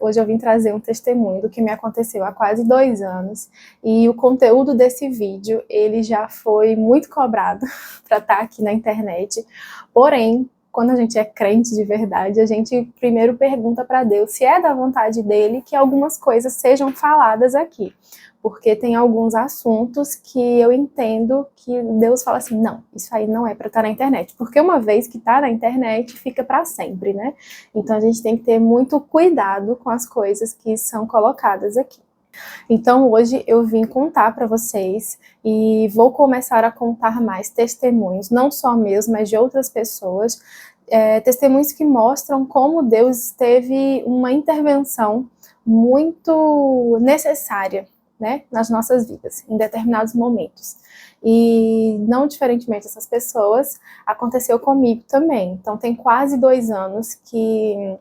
Hoje eu vim trazer um testemunho do que me aconteceu há quase 2 anos e o conteúdo desse vídeo, ele já foi muito cobrado para estar aqui na internet, porém, quando a gente é crente de verdade, a gente primeiro pergunta para Deus se é da vontade dele que algumas coisas sejam faladas aqui. Porque tem alguns assuntos que eu entendo que Deus fala assim, não, isso aí não é para estar na internet. Porque uma vez que está na internet, fica para sempre, né? Então a gente tem que ter muito cuidado com as coisas que são colocadas aqui. Então hoje eu vim contar para vocês e vou começar a contar mais testemunhos, não só meus, mas de outras pessoas, testemunhos que mostram como Deus teve uma intervenção muito necessária, né, nas nossas vidas, em determinados momentos. E não diferentemente dessas pessoas, aconteceu comigo também. Então tem quase 2 anos que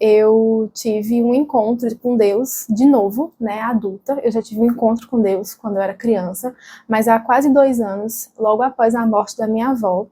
eu tive um encontro com Deus, de novo, né, adulta. Eu já tive um encontro com Deus quando eu era criança, mas há quase 2 anos, logo após a morte da minha avó,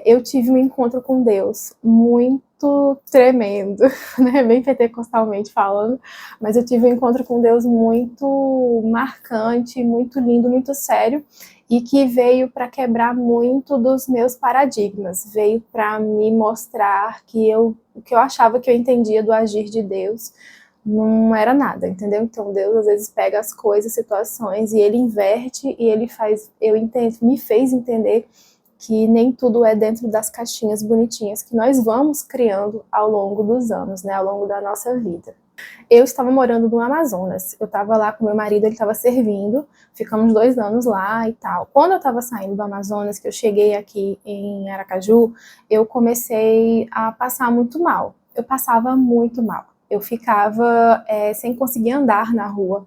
eu tive um encontro com Deus muito tremendo, né, bem pentecostalmente falando, mas eu tive um encontro com Deus muito marcante, muito lindo, muito sério, e que veio para quebrar muito dos meus paradigmas, veio para me mostrar que o que eu achava que eu entendia do agir de Deus não era nada, entendeu? Então Deus às vezes pega as coisas, situações, e Ele inverte, e Ele me fez entender que nem tudo é dentro das caixinhas bonitinhas que nós vamos criando ao longo dos anos, né, ao longo da nossa vida. Eu estava morando no Amazonas, eu estava lá com meu marido, ele estava servindo, ficamos 2 anos lá e tal. Quando eu estava saindo do Amazonas, que eu cheguei aqui em Aracaju, eu comecei a passar muito mal. Eu passava muito mal. Eu ficava sem conseguir andar na rua.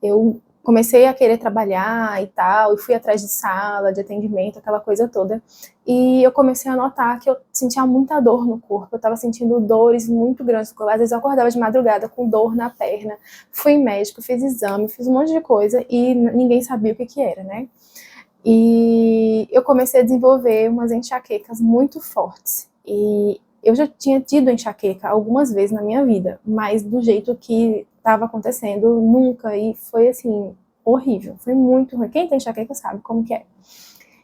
Eu comecei a querer trabalhar e tal, e fui atrás de sala, de atendimento, aquela coisa toda. E eu comecei a notar que eu sentia muita dor no corpo, eu estava sentindo dores muito grandes, às vezes eu acordava de madrugada com dor na perna, fui em médico, fiz exame, fiz um monte de coisa e ninguém sabia o que era, né? E eu comecei a desenvolver umas enxaquecas muito fortes, e eu já tinha tido enxaqueca algumas vezes na minha vida, mas do jeito que estava acontecendo, nunca, e foi assim, horrível, foi muito ruim. Quem tem enxaqueca sabe como que é.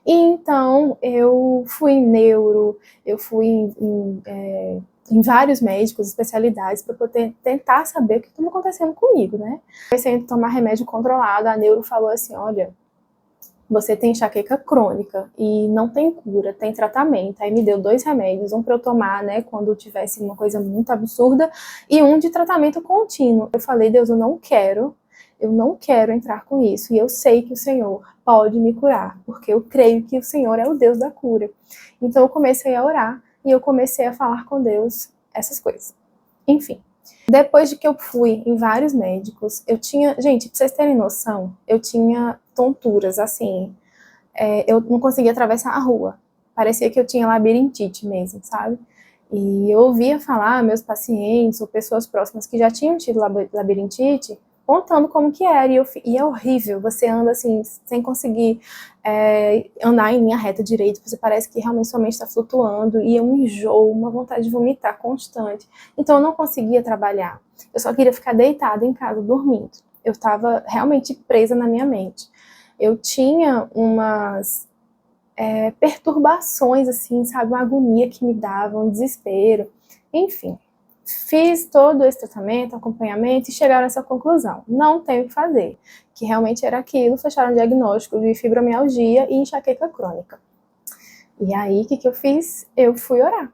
E então eu fui em neuro, eu fui em vários médicos, especialidades, para poder tentar saber o que estava acontecendo comigo, né? Comecei a tomar remédio controlado, a neuro falou assim, olha, você tem enxaqueca crônica e não tem cura, tem tratamento. Aí me deu 2 remédios, um para eu tomar, né, quando tivesse uma coisa muito absurda, e um de tratamento contínuo. Eu falei, Deus, eu não quero entrar com isso, e eu sei que o Senhor pode me curar, porque eu creio que o Senhor é o Deus da cura. Então eu comecei a orar, e eu comecei a falar com Deus essas coisas. Enfim. Depois de que eu fui em vários médicos, eu tinha... Gente, pra vocês terem noção, eu tinha tonturas, assim, eu não conseguia atravessar a rua. Parecia que eu tinha labirintite mesmo, sabe? E eu ouvia falar, meus pacientes ou pessoas próximas que já tinham tido labirintite, contando como que era, e é horrível, você anda assim, sem conseguir andar em linha reta direito, você parece que realmente sua mente está flutuando, e é um enjoo, uma vontade de vomitar constante. Então eu não conseguia trabalhar, eu só queria ficar deitada em casa, dormindo. Eu estava realmente presa na minha mente. Eu tinha umas perturbações, assim, sabe, uma agonia que me dava, um desespero, enfim. Fiz todo esse tratamento, acompanhamento e chegaram a essa conclusão. Não tenho o que fazer, que realmente era aquilo, fecharam o diagnóstico de fibromialgia e enxaqueca crônica. E aí, o que eu fiz? Eu fui orar,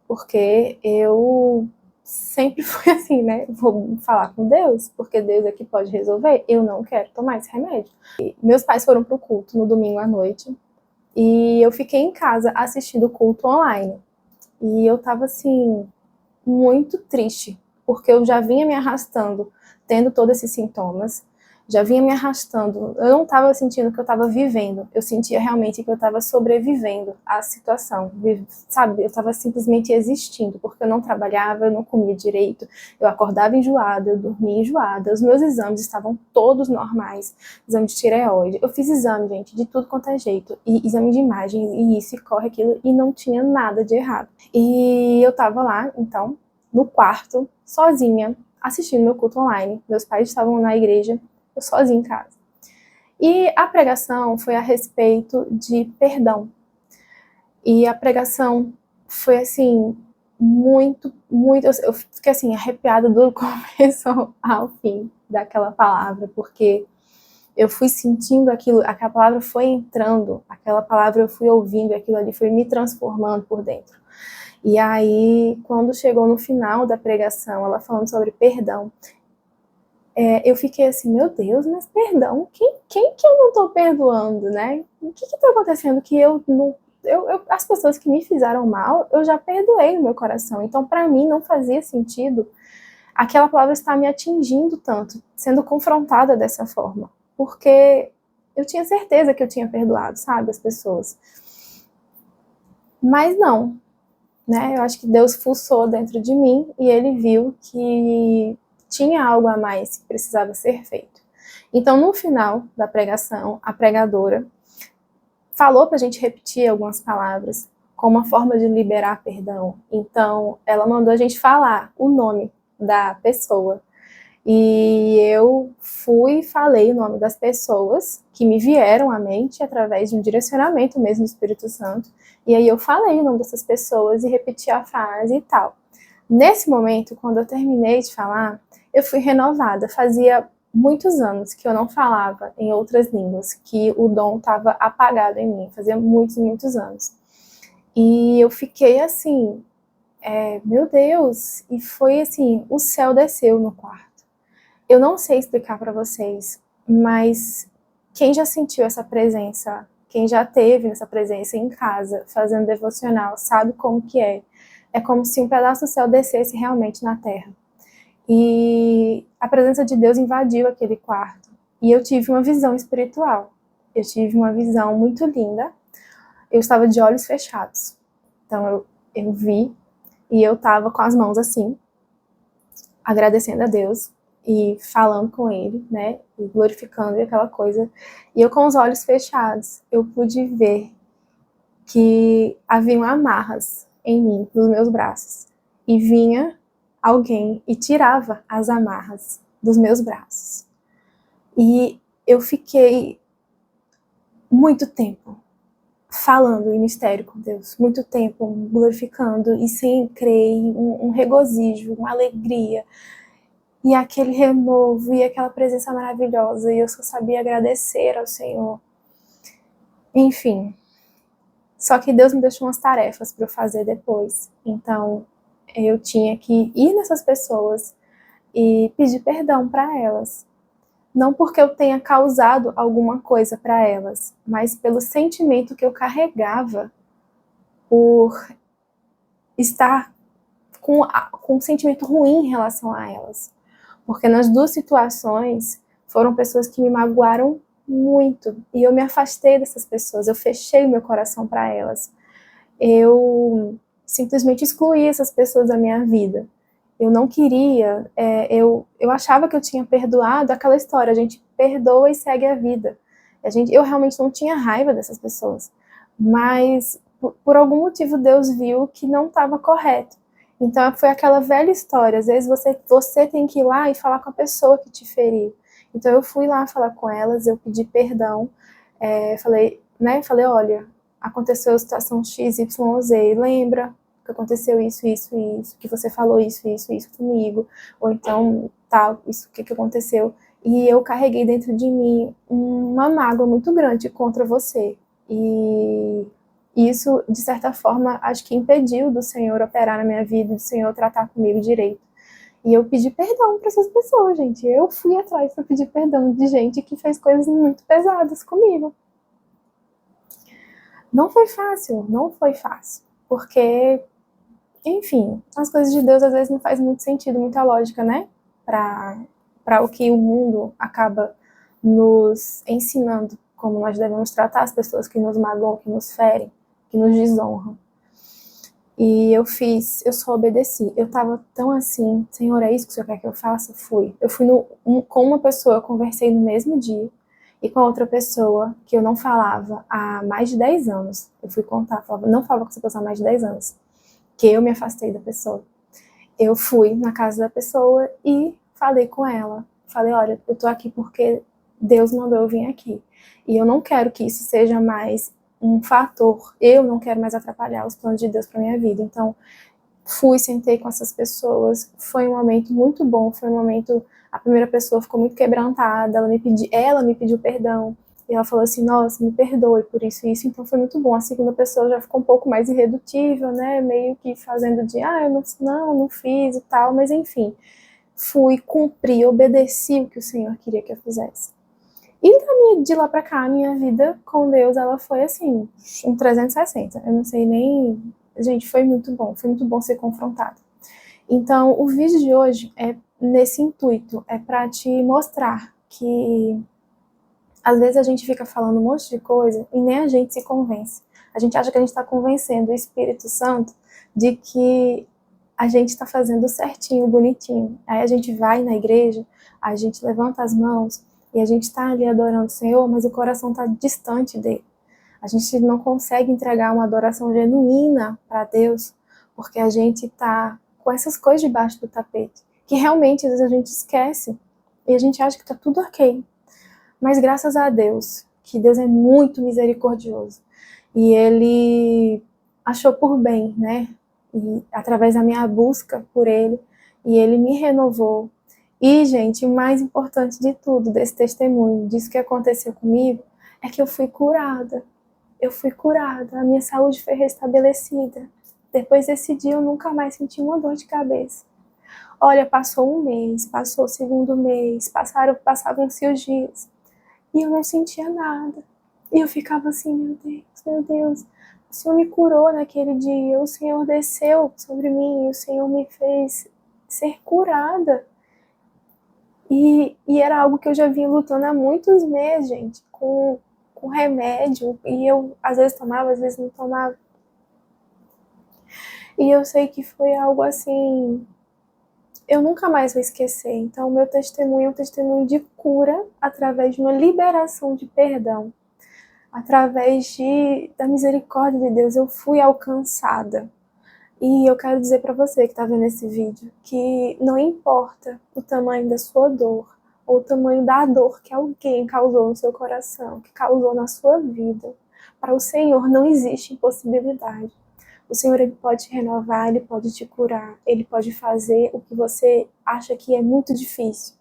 porque eu sempre fui assim, né? Vou falar com Deus, porque Deus é que pode resolver, eu não quero tomar esse remédio. E meus pais foram pro culto no domingo à noite, e eu fiquei em casa assistindo o culto online. E eu tava assim, muito triste, porque eu já vinha me arrastando, tendo todos esses sintomas, já vinha me arrastando, eu não estava sentindo que eu estava vivendo, eu sentia realmente que eu estava sobrevivendo à situação, sabe, eu estava simplesmente existindo, porque eu não trabalhava, eu não comia direito, eu acordava enjoada, eu dormia enjoada, os meus exames estavam todos normais, exame de tireoide, eu fiz exame, gente, de tudo quanto é jeito, e exame de imagem, e isso, e corre aquilo, e não tinha nada de errado. E eu tava lá, então, no quarto, sozinha, assistindo meu culto online. Meus pais estavam na igreja, eu sozinha em casa. E a pregação foi a respeito de perdão. E a pregação foi, assim, muito, muito... Eu fiquei, assim, arrepiada do começo ao fim daquela palavra, porque eu fui sentindo aquilo, aquela palavra foi entrando, aquela palavra eu fui ouvindo, aquilo ali foi me transformando por dentro. E aí, quando chegou no final da pregação, ela falando sobre perdão, eu fiquei assim, meu Deus, mas perdão? Quem que eu não tô perdoando, né? O que tá acontecendo que eu não... as pessoas que me fizeram mal, eu já perdoei no meu coração. Então, para mim, não fazia sentido aquela palavra estar me atingindo tanto, sendo confrontada dessa forma. Porque eu tinha certeza que eu tinha perdoado, sabe, as pessoas. Mas não, né? Eu acho que Deus fuçou dentro de mim e Ele viu que tinha algo a mais que precisava ser feito. Então, no final da pregação, a pregadora falou para a gente repetir algumas palavras como uma forma de liberar perdão. Então, ela mandou a gente falar o nome da pessoa. E eu fui e falei o nome das pessoas que me vieram à mente através de um direcionamento mesmo do Espírito Santo. E aí eu falei o nome dessas pessoas e repeti a frase e tal. Nesse momento, quando eu terminei de falar, eu fui renovada. Fazia muitos anos que eu não falava em outras línguas, que o dom estava apagado em mim. Fazia muitos, muitos anos. E eu fiquei assim, meu Deus, e foi assim, o céu desceu no quarto. Eu não sei explicar para vocês, mas quem já sentiu essa presença, quem já teve essa presença em casa, fazendo devocional, sabe como que é. É como se um pedaço do céu descesse realmente na terra. E a presença de Deus invadiu aquele quarto. E eu tive uma visão espiritual. Eu tive uma visão muito linda. Eu estava de olhos fechados. Então eu vi e eu estava com as mãos assim, agradecendo a Deus e falando com Ele, né, e glorificando e aquela coisa. E eu com os olhos fechados, eu pude ver que haviam amarras em mim, nos meus braços. E vinha alguém e tirava as amarras dos meus braços. E eu fiquei muito tempo falando em mistério com Deus, muito tempo glorificando e sempre um regozijo, uma alegria, e aquele renovo, e aquela presença maravilhosa, e eu só sabia agradecer ao Senhor. Enfim, só que Deus me deixou umas tarefas para eu fazer depois, então eu tinha que ir nessas pessoas e pedir perdão para elas. Não porque eu tenha causado alguma coisa para elas, mas pelo sentimento que eu carregava por estar com um sentimento ruim em relação a elas. Porque nas duas situações foram pessoas que me magoaram muito e eu me afastei dessas pessoas, eu fechei o meu coração para elas. Eu simplesmente excluí essas pessoas da minha vida. Eu não queria, eu achava que eu tinha perdoado aquela história, a gente perdoa e segue a vida. Eu realmente não tinha raiva dessas pessoas, mas por algum motivo Deus viu que não estava correto. Então foi aquela velha história, às vezes você tem que ir lá e falar com a pessoa que te feriu. Então eu fui lá falar com elas, eu pedi perdão, falei, olha, aconteceu a situação X, Y, Z, lembra que aconteceu isso, isso, isso, que você falou isso, isso, isso comigo, ou então, tal, isso, o que aconteceu. E eu carreguei dentro de mim uma mágoa muito grande contra você. E isso, de certa forma, acho que impediu do Senhor operar na minha vida, do Senhor tratar comigo direito. E eu pedi perdão para essas pessoas, gente. Eu fui atrás para pedir perdão de gente que fez coisas muito pesadas comigo. Não foi fácil, não foi fácil. Porque, enfim, as coisas de Deus às vezes não faz muito sentido, muita lógica, né? Para o que o mundo acaba nos ensinando, como nós devemos tratar as pessoas que nos magoam, que nos ferem, que nos desonram. E eu só obedeci. Eu tava tão assim, Senhor, é isso que o Senhor quer que eu faça? Fui. Eu fui com uma pessoa, eu conversei no mesmo dia, e com outra pessoa que eu não falava há mais de 10 anos. Eu fui contar, não falava com essa pessoa há mais de 10 anos, que eu me afastei da pessoa. eu fui na casa da pessoa e falei com ela. Falei, olha, eu tô aqui porque Deus mandou eu vir aqui. E eu não quero que isso seja mais um fator. Eu não quero mais atrapalhar os planos de Deus para minha vida. Então, fui, sentei com essas pessoas. Foi um momento muito bom. Foi um momento... A primeira pessoa ficou muito quebrantada. Ela me pediu perdão. E ela falou assim, nossa, me perdoe por isso e isso. Então foi muito bom. A segunda pessoa já ficou um pouco mais irredutível, né? Meio que fazendo de, eu não fiz e tal. Mas enfim, fui, cumpri, obedeci o que o Senhor queria que eu fizesse. E de lá pra cá, a minha vida com Deus, ela foi assim, um 360. Eu não sei nem... Gente, foi muito bom ser confrontado. Então, o vídeo de hoje é nesse intuito, é pra te mostrar que às vezes a gente fica falando um monte de coisa e nem a gente se convence. A gente acha que a gente está convencendo o Espírito Santo de que a gente está fazendo certinho, bonitinho. Aí a gente vai na igreja, a gente levanta as mãos e a gente está ali adorando o Senhor, mas o coração está distante dele. A gente não consegue entregar uma adoração genuína para Deus porque a gente está com essas coisas debaixo do tapete, que realmente às vezes a gente esquece e a gente acha que está tudo ok. Mas graças a Deus, que Deus é muito misericordioso. E Ele achou por bem, né? E através da minha busca por Ele, e Ele me renovou. E, gente, o mais importante de tudo, desse testemunho, disso que aconteceu comigo, é que eu fui curada. Eu fui curada, a minha saúde foi restabelecida. Depois desse dia eu nunca mais senti uma dor de cabeça. Olha, passou um mês, passou o segundo mês, passavam-se os dias. E eu não sentia nada. E eu ficava assim, meu Deus, o Senhor me curou naquele dia, o Senhor desceu sobre mim, o Senhor me fez ser curada. E era algo que eu já vinha lutando há muitos meses, gente, com remédio. E eu, às vezes tomava, às vezes não tomava. E eu sei que foi algo assim... eu nunca mais vou esquecer. Então, o meu testemunho é um testemunho de cura através de uma liberação de perdão. Através da misericórdia de Deus, eu fui alcançada. E eu quero dizer para você que está vendo esse vídeo que não importa o tamanho da sua dor, ou o tamanho da dor que alguém causou no seu coração, que causou na sua vida, para o Senhor não existe impossibilidade. O Senhor, Ele pode te renovar, Ele pode te curar, Ele pode fazer o que você acha que é muito difícil,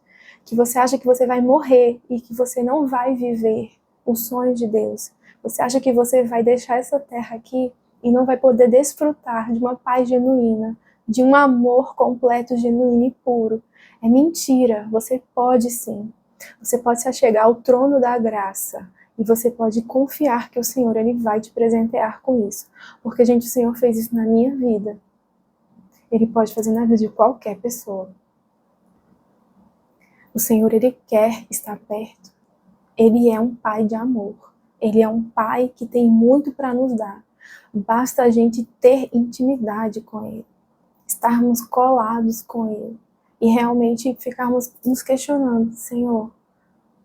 que você acha que você vai morrer e que você não vai viver os sonhos de Deus. Você acha que você vai deixar essa terra aqui e não vai poder desfrutar de uma paz genuína, de um amor completo, genuíno e puro. É mentira, você pode sim. Você pode se achegar ao trono da graça. E você pode confiar que o Senhor, Ele vai te presentear com isso. Porque, gente, o Senhor fez isso na minha vida. Ele pode fazer na vida de qualquer pessoa. O Senhor, Ele quer estar perto. Ele é um Pai de amor. Ele é um Pai que tem muito para nos dar. Basta a gente ter intimidade com Ele. Estarmos colados com Ele. E realmente ficarmos nos questionando, Senhor,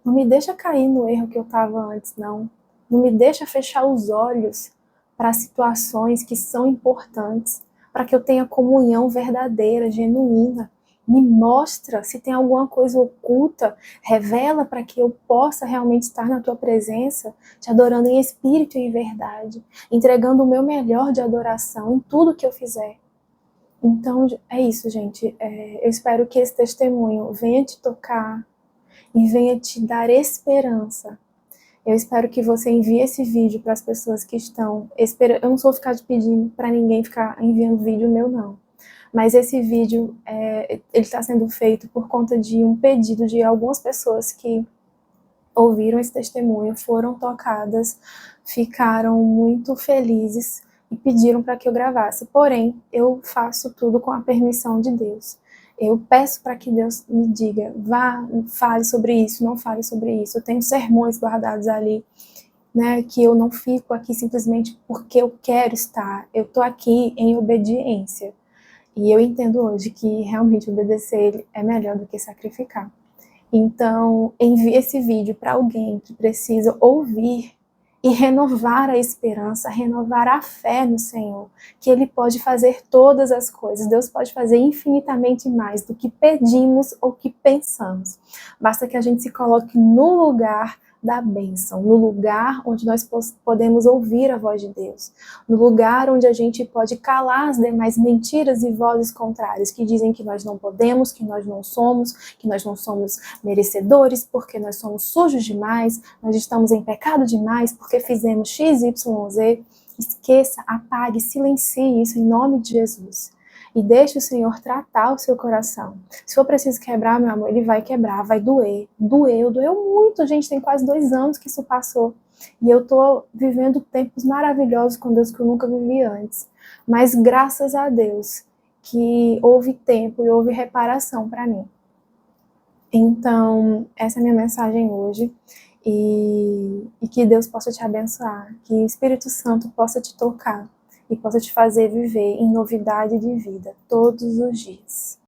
não me deixa cair no erro que eu estava antes, não. Não me deixa fechar os olhos para situações que são importantes, para que eu tenha comunhão verdadeira, genuína. Me mostra se tem alguma coisa oculta, revela para que eu possa realmente estar na Tua presença, te adorando em espírito e em verdade, entregando o meu melhor de adoração em tudo que eu fizer. Então, é isso, gente. Eu espero que esse testemunho venha te tocar, e venha te dar esperança. Eu espero que você envie esse vídeo para as pessoas que estão esperando. Eu não sou ficar pedindo para ninguém ficar enviando vídeo meu, não. Mas esse vídeo, ele está sendo feito por conta de um pedido de algumas pessoas que ouviram esse testemunho, foram tocadas, ficaram muito felizes e pediram para que eu gravasse. Porém, eu faço tudo com a permissão de Deus. Eu peço para que Deus me diga, vá, fale sobre isso, não fale sobre isso. Eu tenho sermões guardados ali, né, que eu não fico aqui simplesmente porque eu quero estar. Eu estou aqui em obediência. E eu entendo hoje que realmente obedecer Ele é melhor do que sacrificar. Então, envie esse vídeo para alguém que precisa ouvir e renovar a esperança, renovar a fé no Senhor, que Ele pode fazer todas as coisas. Deus pode fazer infinitamente mais do que pedimos ou que pensamos. Basta que a gente se coloque no lugar da bênção, no lugar onde nós podemos ouvir a voz de Deus, no lugar onde a gente pode calar as demais mentiras e vozes contrárias que dizem que nós não podemos, que nós não somos merecedores, porque nós somos sujos demais, nós estamos em pecado demais, porque fizemos X, Y, Z. Esqueça, apague, silencie isso em nome de Jesus. E deixe o Senhor tratar o seu coração. Se for preciso quebrar, meu amor, Ele vai quebrar, vai doer. Doeu muito, gente, tem quase 2 anos que isso passou. E eu tô vivendo tempos maravilhosos com Deus que eu nunca vivi antes. Mas graças a Deus que houve tempo e houve reparação para mim. Então, essa é a minha mensagem hoje. E que Deus possa te abençoar, que o Espírito Santo possa te tocar e possa te fazer viver em novidade de vida todos os dias.